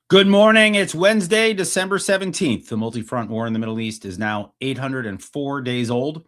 Good morning. It's Wednesday, December 17th. The multi-front war in the Middle East is now 804 days old.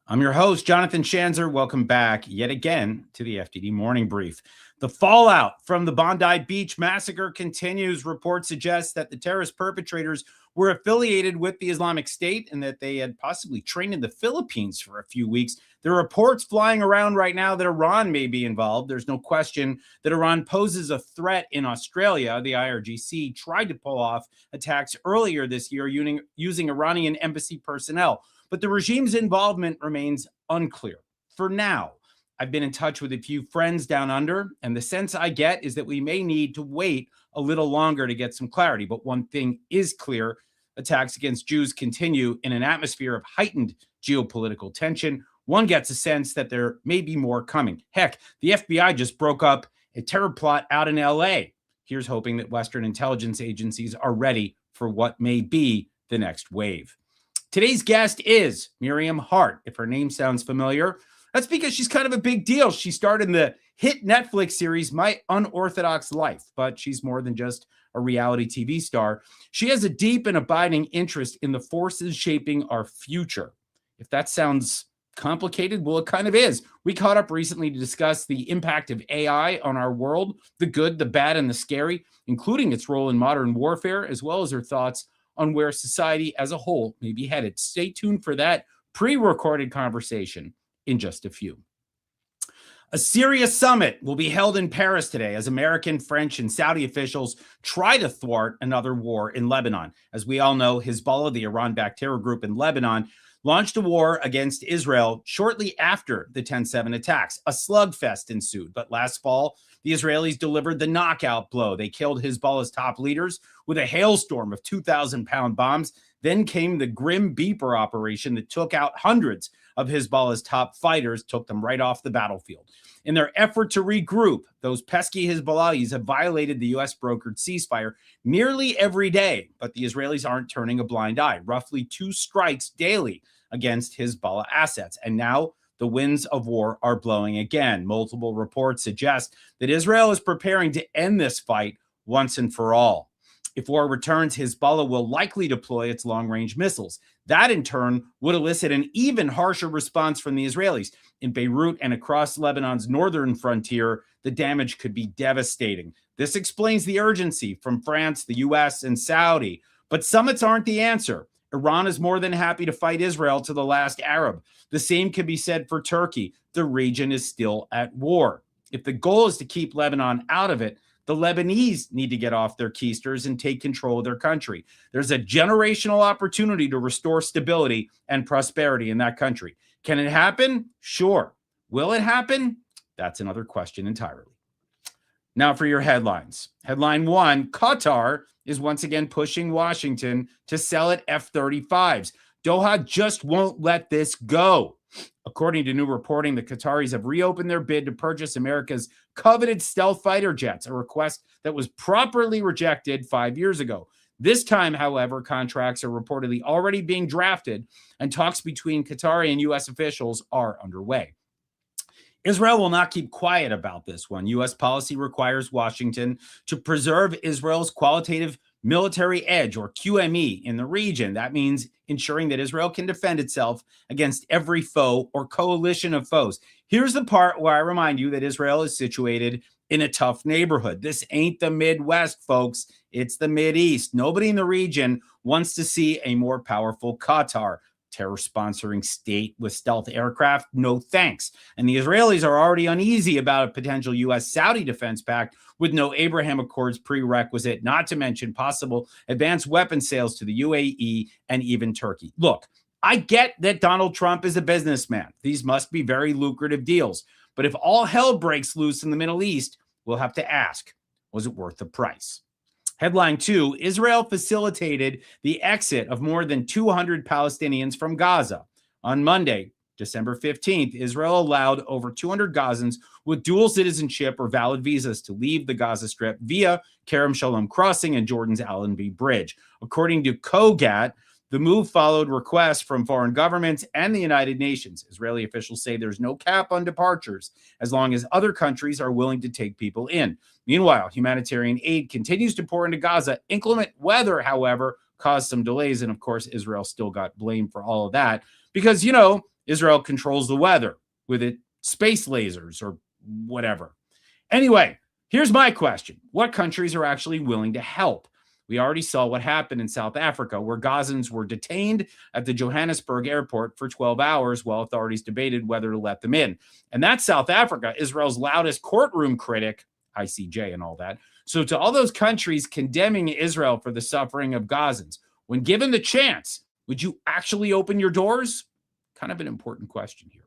I'm your host, Jonathan Schanzer. Welcome back yet again to the FDD Morning Brief. The fallout from the Bondi Beach massacre continues. Reports suggest that the terrorist perpetrators were affiliated with the Islamic State and that they had possibly trained in the Philippines for a few weeks. There are reports flying around right now that Iran may be involved. There's no question that Iran poses a threat in Australia. The IRGC tried to pull off attacks earlier this year using Iranian embassy personnel, but the regime's involvement remains unclear. For now, I've been in touch with a few friends down under, and the sense I get is that we may need to wait a little longer to get some clarity. But one thing is clear: attacks against Jews continue in an atmosphere of heightened geopolitical tension. One gets a sense that there may be more coming. Heck, the FBI just broke up a terror plot out in LA. Here's hoping that Western intelligence agencies are ready for what may be the next wave. Today's guest is Miriam Haart. If her name sounds familiar, that's because she's kind of a big deal. She starred in the hit Netflix series My Unorthodox Life, but she's more than just a reality TV star. She has a deep and abiding interest in the forces shaping our future. If that sounds complicated, well, it kind of is. We caught up recently to discuss the impact of AI on our world, the good, the bad, and the scary, including its role in modern warfare, as well as her thoughts on where society as a whole may be headed. Stay tuned for that pre-recorded conversation in just a few. A serious summit will be held in Paris today as American, French, and Saudi officials try to thwart another war in Lebanon. As we all know, Hezbollah, the Iran-backed terror group in Lebanon, launched a war against Israel shortly after the 10/7 attacks. A slugfest ensued, but last fall, the Israelis delivered the knockout blow. They killed Hezbollah's top leaders with a hailstorm of 2,000-pound bombs. Then came the grim beeper operation that took out hundreds of Hezbollah's top fighters, took them right off the battlefield. In their effort to regroup, those pesky Hezbollahis have violated the U.S.-brokered ceasefire nearly every day, but the Israelis aren't turning a blind eye. Roughly 2 strikes daily against Hezbollah assets. And now the winds of war are blowing again. Multiple reports suggest that Israel is preparing to end this fight once and for all. If war returns, Hezbollah will likely deploy its long-range missiles. That, in turn, would elicit an even harsher response from the Israelis. In Beirut and across Lebanon's northern frontier, the damage could be devastating. This explains the urgency from France, the U.S., and Saudi. But summits aren't the answer. Iran is more than happy to fight Israel to the last Arab. The same can be said for Turkey. The region is still at war. If the goal is to keep Lebanon out of it, the Lebanese need to get off their keisters and take control of their country. There's a generational opportunity to restore stability and prosperity in that country. Can it happen? Sure. Will it happen? That's another question entirely. Now for your headlines. Headline 1, Qatar is once again pushing Washington to sell it F-35s. Doha just won't let this go. According to new reporting, the Qataris have reopened their bid to purchase America's coveted stealth fighter jets, a request that was properly rejected 5 years ago. This time, however, contracts are reportedly already being drafted, and talks between Qatari and U.S. officials are underway. Israel will not keep quiet about this one. U.S. policy requires Washington to preserve Israel's qualitative military edge, or QME, in the region. That means ensuring that Israel can defend itself against every foe or coalition of foes. Here's the part where I remind you that Israel is situated in a tough neighborhood. This ain't the Midwest, folks. It's the Mideast. Nobody in the region wants to see a more powerful Qatar. Terror-sponsoring state with stealth aircraft? No thanks. And the Israelis are already uneasy about a potential U.S.-Saudi defense pact with no Abraham Accords prerequisite, not to mention possible advanced weapon sales to the UAE and even Turkey. Look, I get that Donald Trump is a businessman. These must be very lucrative deals. But if all hell breaks loose in the Middle East, we'll have to ask, was it worth the price? Headline 2, Israel facilitated the exit of more than 200 Palestinians from Gaza. On Monday, December 15th, Israel allowed over 200 Gazans with dual citizenship or valid visas to leave the Gaza Strip via Kerem Shalom Crossing and Jordan's Allenby Bridge. According to COGAT, The move followed requests from foreign governments and the United Nations. Israeli officials say there's no cap on departures as long as other countries are willing to take people in. Meanwhile, humanitarian aid continues to pour into Gaza. Inclement weather, however, caused some delays. And of course, Israel still got blamed for all of that because, Israel controls the weather with its space lasers or whatever. Anyway, here's my question. What countries are actually willing to help? We already saw what happened in South Africa, where Gazans were detained at the Johannesburg airport for 12 hours while authorities debated whether to let them in. And that's South Africa, Israel's loudest courtroom critic, ICJ and all that. So to all those countries condemning Israel for the suffering of Gazans, when given the chance, would you actually open your doors? Kind of an important question here.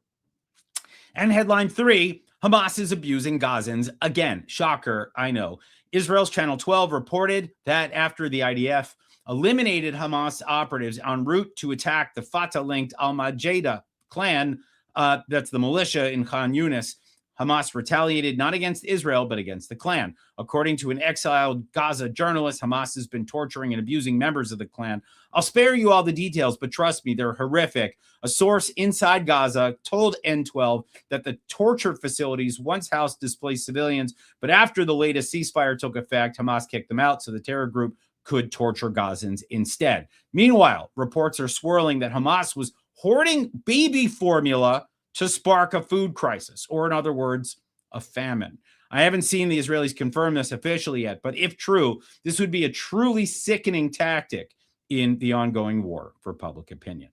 And headline 3, Hamas is abusing Gazans again. Shocker, I know. Israel's Channel 12 reported that after the IDF eliminated Hamas operatives en route to attack the Fatah-linked Al-Majida clan, that's the militia in Khan Yunis, Hamas retaliated not against Israel, but against the clan. According to an exiled Gaza journalist, Hamas has been torturing and abusing members of the clan. I'll spare you all the details, but trust me, they're horrific. A source inside Gaza told N12 that the torture facilities once housed displaced civilians, but after the latest ceasefire took effect, Hamas kicked them out so the terror group could torture Gazans instead. Meanwhile, reports are swirling that Hamas was hoarding baby formula to spark a food crisis, or in other words, a famine. I haven't seen the Israelis confirm this officially yet, but if true, this would be a truly sickening tactic in the ongoing war for public opinion.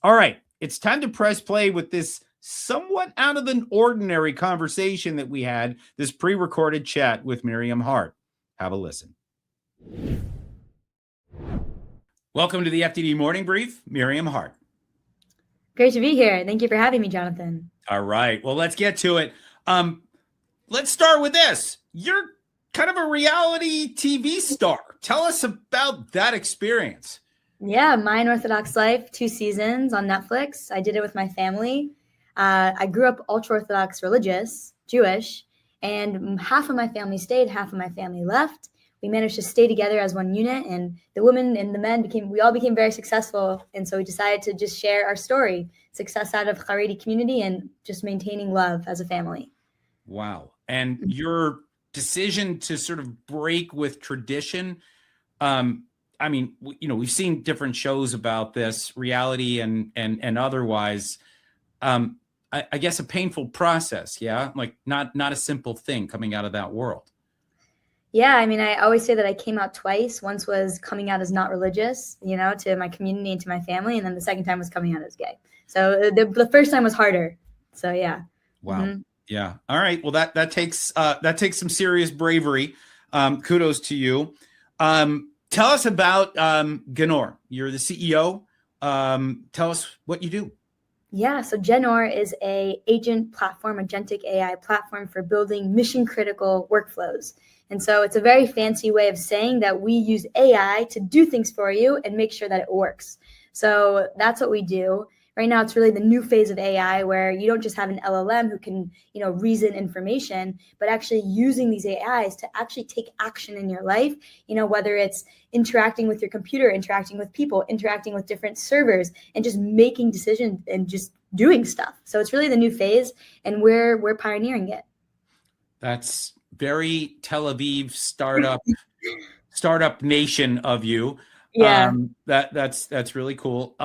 All right, it's time to press play with this somewhat out of the ordinary conversation that we had, this pre-recorded chat with Miriam Haart. Have a listen. Welcome to the FDD Morning Brief, Miriam Haart. Great to be here. Thank you for having me, Jonathan. All right. Well, let's get to it. Let's start with this. You're kind of a reality TV star. Tell us about that experience. Yeah, My Unorthodox Life, 2 seasons on Netflix. I did it with my family. I grew up ultra-Orthodox religious, Jewish, and half of my family stayed, half of my family left. We managed to stay together as one unit, and the women and the men we all became very successful. And so we decided to just share our story, success out of Haredi community and just maintaining love as a family. Wow. And your decision to sort of break with tradition, I mean, we've seen different shows about this, reality and otherwise. I guess a painful process, yeah? Like not a simple thing coming out of that world. Yeah, I mean, I always say that I came out twice. Once was coming out as not religious, to my community and to my family. And then the second time was coming out as gay. So the first time was harder. So, yeah. Wow. Mm-hmm. Yeah. All right. Well, that takes some serious bravery. Kudos to you. Tell us about Genor. You're the CEO. Tell us what you do. Yeah, so Genor is a agent platform, agentic AI platform for building mission critical workflows. And so it's a very fancy way of saying that we use AI to do things for you and make sure that it works. So that's what we do. Right now, it's really the new phase of AI where you don't just have an LLM who can, reason information, but actually using these AIs to actually take action in your life, whether it's interacting with your computer, interacting with people, interacting with different servers, and just making decisions and just doing stuff. So it's really the new phase, and we're pioneering it. That's very Tel Aviv startup nation of you. Yeah. That's really cool.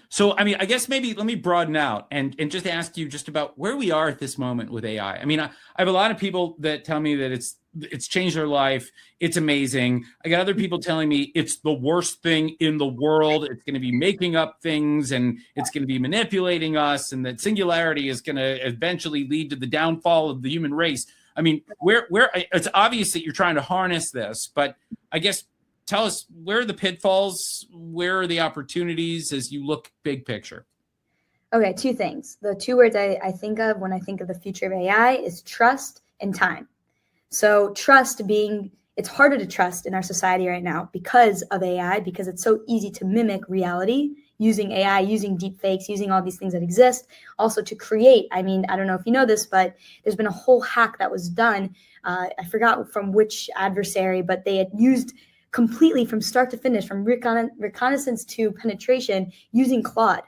So, I mean, I guess maybe let me broaden out and just ask you just about where we are at this moment with AI. I mean, I have a lot of people that tell me that it's changed their life. It's amazing. I got other people telling me it's the worst thing in the world. It's going to be making up things and it's going to be manipulating us, and that singularity is going to eventually lead to the downfall of the human race. I mean, where it's obvious that you're trying to harness this, but I guess tell us, where are the pitfalls? Where are the opportunities as you look big picture? Okay, 2 things. The 2 words I think of when I think of the future of AI is trust and time. So trust being, it's harder to trust in our society right now because of AI, because it's so easy to mimic reality using AI, using deep fakes, using all these things that exist. Also to create, I mean, I don't know if you know this, but there's been a whole hack that was done. I forgot from which adversary, but they had used completely from start to finish, from reconnaissance to penetration, using Claude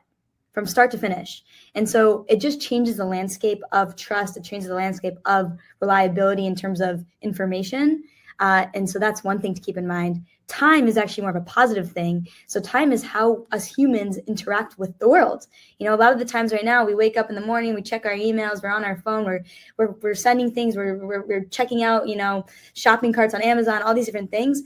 from start to finish. And so it just changes the landscape of trust. It changes the landscape of reliability in terms of information. And so that's one thing to keep in mind. Time is actually more of a positive thing. So time is how us humans interact with the world. A lot of the times right now, we wake up in the morning, we check our emails, we're on our phone, we're sending things, we're checking out, shopping carts on Amazon, all these different things.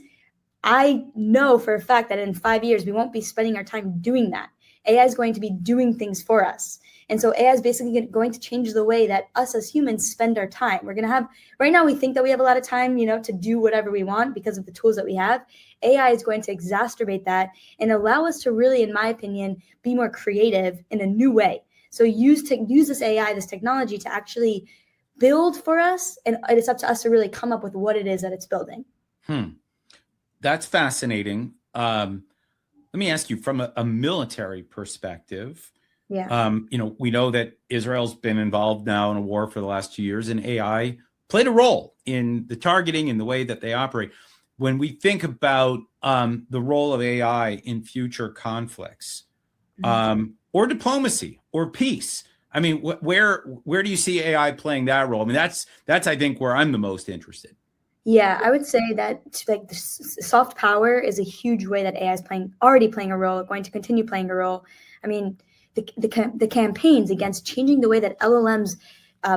I know for a fact that in 5 years, we won't be spending our time doing that. AI is going to be doing things for us. And so AI is basically going to change the way that us as humans spend our time. We're going to have, right now we think that we have a lot of time, to do whatever we want because of the tools that we have. AI is going to exacerbate that and allow us to really, in my opinion, be more creative in a new way. So use this AI, this technology to actually build for us. And it's up to us to really come up with what it is that it's building. That's fascinating. Let me ask you from a military perspective. Yeah. We know that Israel's been involved now in a war for the last 2 years, and AI played a role in the targeting and the way that they operate. When we think about the role of AI in future conflicts, or diplomacy or peace, I mean, where do you see AI playing that role? I mean, that's I think where I'm the most interested. Yeah, I would say that like the soft power is a huge way that AI is already playing a role, going to continue playing a role. I mean, the campaigns against changing the way that LLMs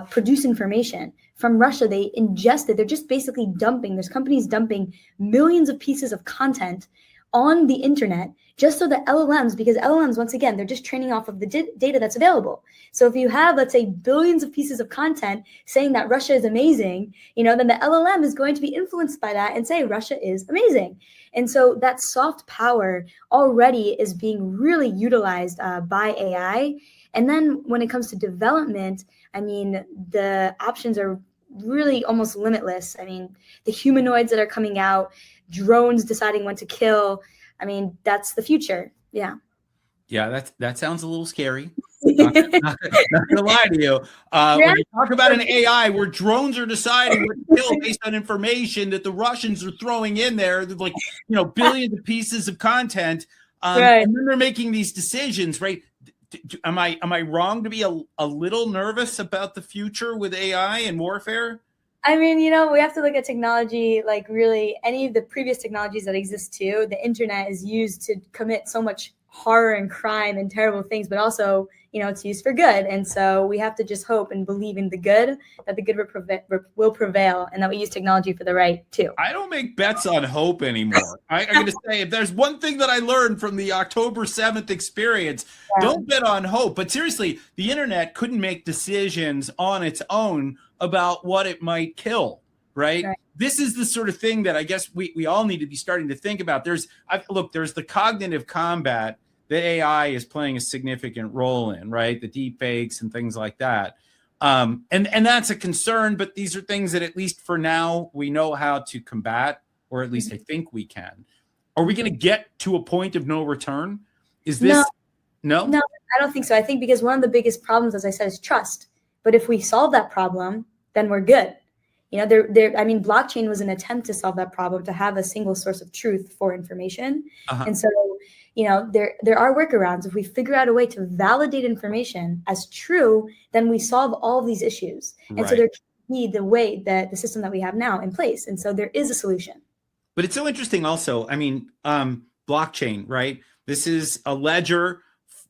produce information from Russia, they're just basically there's companies dumping millions of pieces of content on the internet just so that LLMs, because LLMs, once again, they're just training off of the data that's available. So if you have, let's say, billions of pieces of content saying that Russia is amazing, then the LLM is going to be influenced by that and say Russia is amazing. And so that soft power already is being really utilized by AI. And then when it comes to development, I mean, the options are really almost limitless. I mean, the humanoids that are coming out, drones deciding when to kill. I mean, that's the future. Yeah. Yeah, that sounds a little scary. Not gonna lie to you. When you talk about an AI where drones are deciding what to kill based on information that the Russians are throwing in there, like billions of pieces of content, right. And then they're making these decisions, right? Am I wrong to be a little nervous about the future with AI and warfare? I mean, we have to look at technology like really any of the previous technologies that exist too. The internet is used to commit so much horror and crime and terrible things, but also, it's used for good. And so we have to just hope and believe in the good, that the good will prevail, and that we use technology for the right too. I don't make bets on hope anymore. I'm going to say, if there's one thing that I learned from the October 7th experience, don't bet on hope. But seriously, the internet couldn't make decisions on its own about what it might kill, right? This is the sort of thing that I guess we all need to be starting to think about. There's the cognitive combat that AI is playing a significant role in, right? The deep fakes and things like that. And that's a concern, but these are things that at least for now we know how to combat, or at least I think we can. Are we going to get to a point of no return? Is this no? No, I don't think so. I think because one of the biggest problems, as I said, is trust. But if we solve that problem, then we're good. Blockchain was an attempt to solve that problem, to have a single source of truth for information. And so, there are workarounds. If we figure out a way to validate information as true, then we solve all of these issues. And so there can be the system that we have now in place. And so there is a solution. But it's so interesting also. I mean, blockchain, right? This is a ledger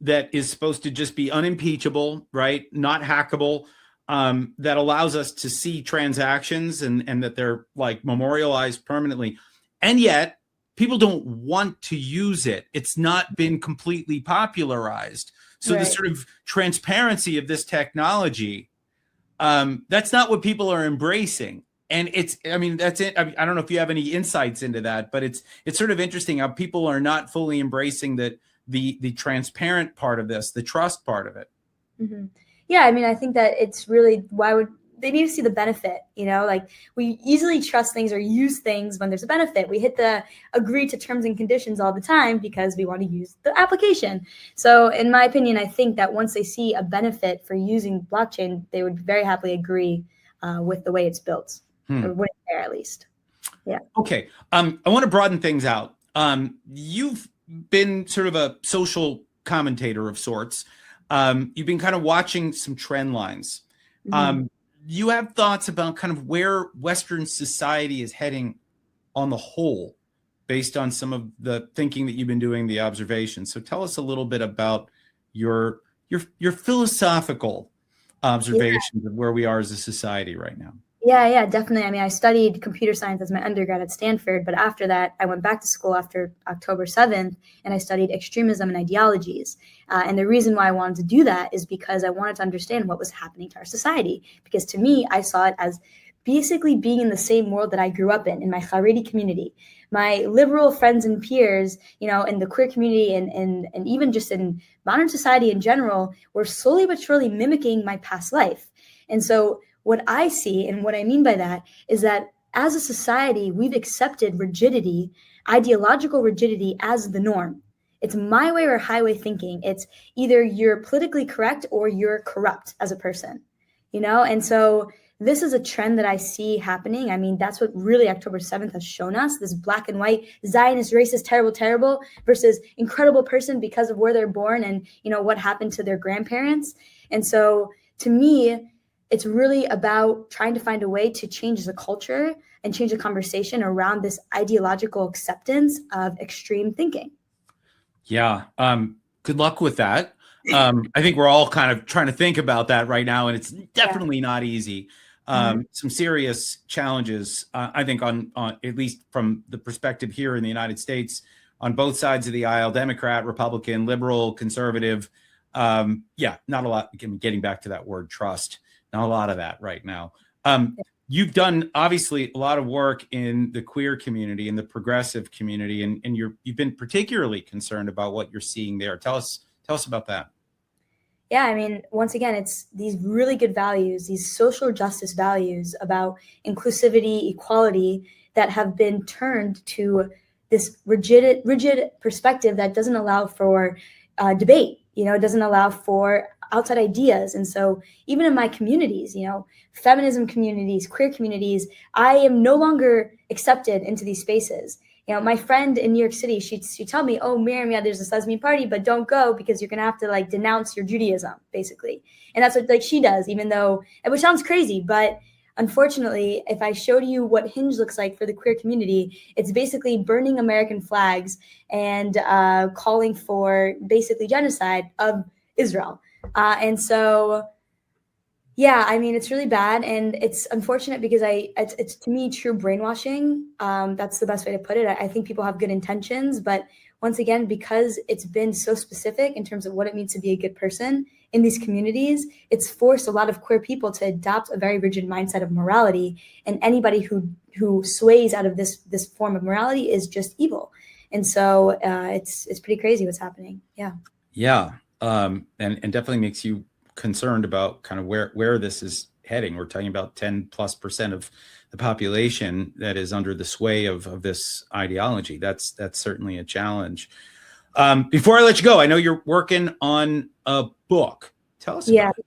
that is supposed to just be unimpeachable, right? Not hackable. That allows us to see transactions and that they're like memorialized permanently. And yet people don't want to use it. It's not been completely popularized. So the sort of transparency of this technology, that's not what people are embracing. And that's it. I don't know if you have any insights into that, but it's sort of interesting how people are not fully embracing the transparent part of this, the trust part of it. Mm-hmm. Yeah, I think that it's really, they need to see the benefit, like we easily trust things or use things when there's a benefit. We hit the agree to terms and conditions all the time because we want to use the application. So in my opinion, I think that once they see a benefit for using blockchain, they would very happily agree with the way it's built, or what it's there at least. Yeah. Okay. I want to broaden things out. You've been sort of a social commentator of sorts. You've been kind of watching some trend lines. You have thoughts about kind of where Western society is heading on the whole, based on some of the thinking that you've been doing, the observations. So tell us a little bit about your philosophical observations of where we are as a society right now. Yeah, definitely. I mean, I studied computer science as my undergrad at Stanford, but after that, I went back to school after October 7th, and I studied extremism and ideologies. And the reason why I wanted to do that is because I wanted to understand what was happening to our society. Because to me, I saw it as basically being in the same world that I grew up in my Haredi community. My liberal friends and peers, you know, in the queer community and even just in modern society in general, were slowly but surely mimicking my past life. And so what I see and what I mean by that is that as a society, we've accepted rigidity, ideological rigidity, as the norm. It's my way or highway thinking. It's either you're politically correct or you're corrupt as a person, you know? And so this is a trend that I see happening. I mean, that's what really October 7th has shown us, this black and white, Zionist, racist, terrible, versus incredible person because of where they're born and, you know, what happened to their grandparents. And so to me, it's really about trying to find a way to change the culture and change the conversation around this ideological acceptance of extreme thinking. Yeah. Good luck with that. I think we're all kind of trying to think about that right now, and it's definitely not easy. Some serious challenges, I think, on at least from the perspective here in the United States, on both sides of the aisle, Democrat, Republican, liberal, conservative. Not a lot. Getting back to that word trust, not a lot of that right now. You've done obviously a lot of work in the queer community and the progressive community, and you've been particularly concerned about what you're seeing there. Tell us about that. Yeah, I mean, once again, it's these really good values, these social justice values about inclusivity, equality, that have been turned to this rigid perspective that doesn't allow for debate. You know, it doesn't allow for outside ideas. And so even in my communities, you know, feminism communities, queer communities, I am no longer accepted into these spaces. You know, my friend in New York City, she told me, "Oh, Miriam, yeah, there's this lesbian party, but don't go because you're gonna have to like denounce your Judaism, basically." And that's what like she does, even though, which sounds crazy, but unfortunately, if I showed you what Hinge looks like for the queer community, it's basically burning American flags and calling for basically genocide of Israel. And so, yeah, I mean, it's really bad, and it's unfortunate because it's to me true brainwashing. That's the best way to put it. I think people have good intentions, but once again, because it's been so specific in terms of what it means to be a good person in these communities, it's forced a lot of queer people to adopt a very rigid mindset of morality, and anybody who sways out of this form of morality is just evil. And so it's pretty crazy what's happening. Yeah, and definitely makes you concerned about kind of where this is heading. We're talking about 10+% of the population that is under the sway of this ideology. That's certainly a challenge. Before I let you go, I know you're working on a book. Tell us about it.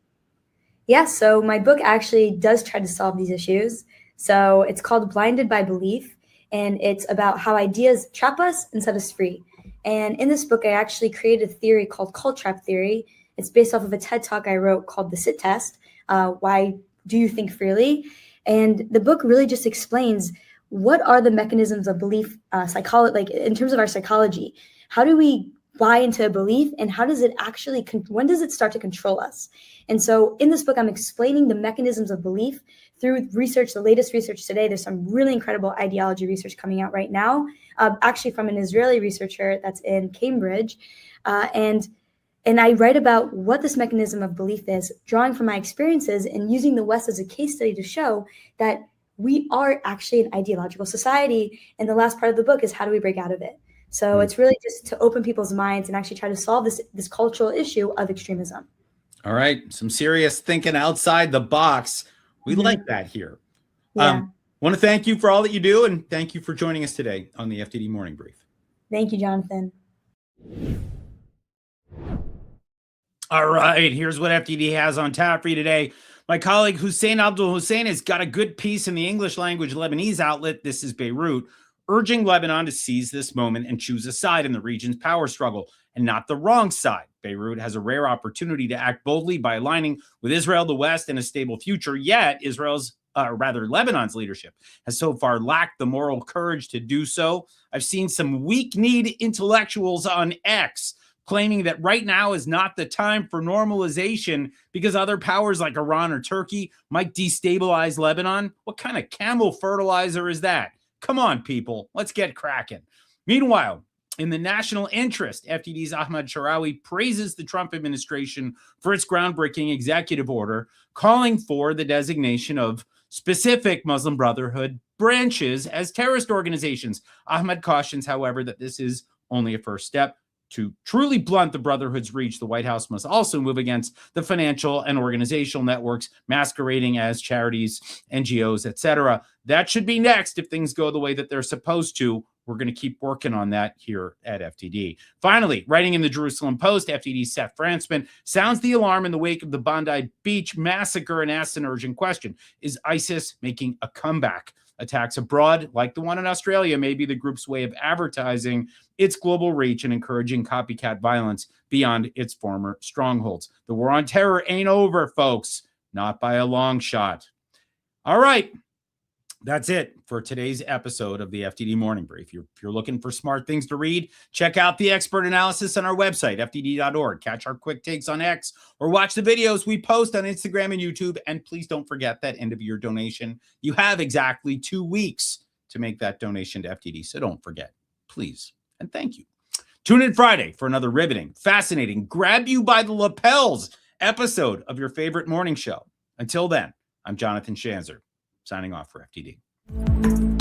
Yeah, so my book actually does try to solve these issues. So it's called Blinded by Belief, and it's about how ideas trap us and set us free. And in this book, I actually created a theory called cult trap theory. It's based off of a TED Talk I wrote called The Sit Test, Why Do You Think Freely? And the book really just explains what are the mechanisms of belief, psychology, like in terms of our psychology. How do we buy into a belief, and how does it actually, when does it start to control us? And so in this book, I'm explaining the mechanisms of belief through research, the latest research today. There's some really incredible ideology research coming out right now, actually from an Israeli researcher that's in Cambridge. And I write about what this mechanism of belief is, drawing from my experiences and using the West as a case study to show that we are actually an ideological society. And the last part of the book is how do we break out of it? So it's really just to open people's minds and actually try to solve this cultural issue of extremism. All right. Some serious thinking outside the box. We like that here. Yeah. Want to thank you for all that you do, and thank you for joining us today on the FDD Morning Brief. Thank you, Jonathan. All right, here's what FDD has on tap for you today. My colleague Hussein Abdul Hussein has got a good piece in the English language Lebanese outlet, This is Beirut, urging Lebanon to seize this moment and choose a side in the region's power struggle, and not the wrong side. Beirut has a rare opportunity to act boldly by aligning with Israel, the West, and a stable future, yet Lebanon's leadership has so far lacked the moral courage to do so. I've seen some weak-kneed intellectuals on X claiming that right now is not the time for normalization because other powers like Iran or Turkey might destabilize Lebanon. What kind of camel fertilizer is that? Come on, people. Let's get cracking. Meanwhile, in the national interest, FDD's Ahmad Sharawi praises the Trump administration for its groundbreaking executive order calling for the designation of specific Muslim Brotherhood branches as terrorist organizations. Ahmad cautions, however, that this is only a first step. To truly blunt the Brotherhood's reach, the White House must also move against the financial and organizational networks masquerading as charities, NGOs, etc. That should be next if things go the way that they're supposed to. We're going to keep working on that here at FDD. Finally, writing in the Jerusalem Post, FDD's Seth Frantzman sounds the alarm in the wake of the Bondi Beach massacre and asks an urgent question. Is ISIS making a comeback? Attacks abroad, like the one in Australia, may be the group's way of advertising its global reach and encouraging copycat violence beyond its former strongholds. The war on terror ain't over, folks. Not by a long shot. All right. That's it for today's episode of the FDD Morning Brief. If you're looking for smart things to read, check out the expert analysis on our website, fdd.org. Catch our quick takes on X or watch the videos we post on Instagram and YouTube. And please don't forget that end of year donation. You have exactly 2 weeks to make that donation to FDD. So don't forget, please. And thank you. Tune in Friday for another riveting, fascinating, grab you by the lapels episode of your favorite morning show. Until then, I'm Jonathan Schanzer, signing off for FDD.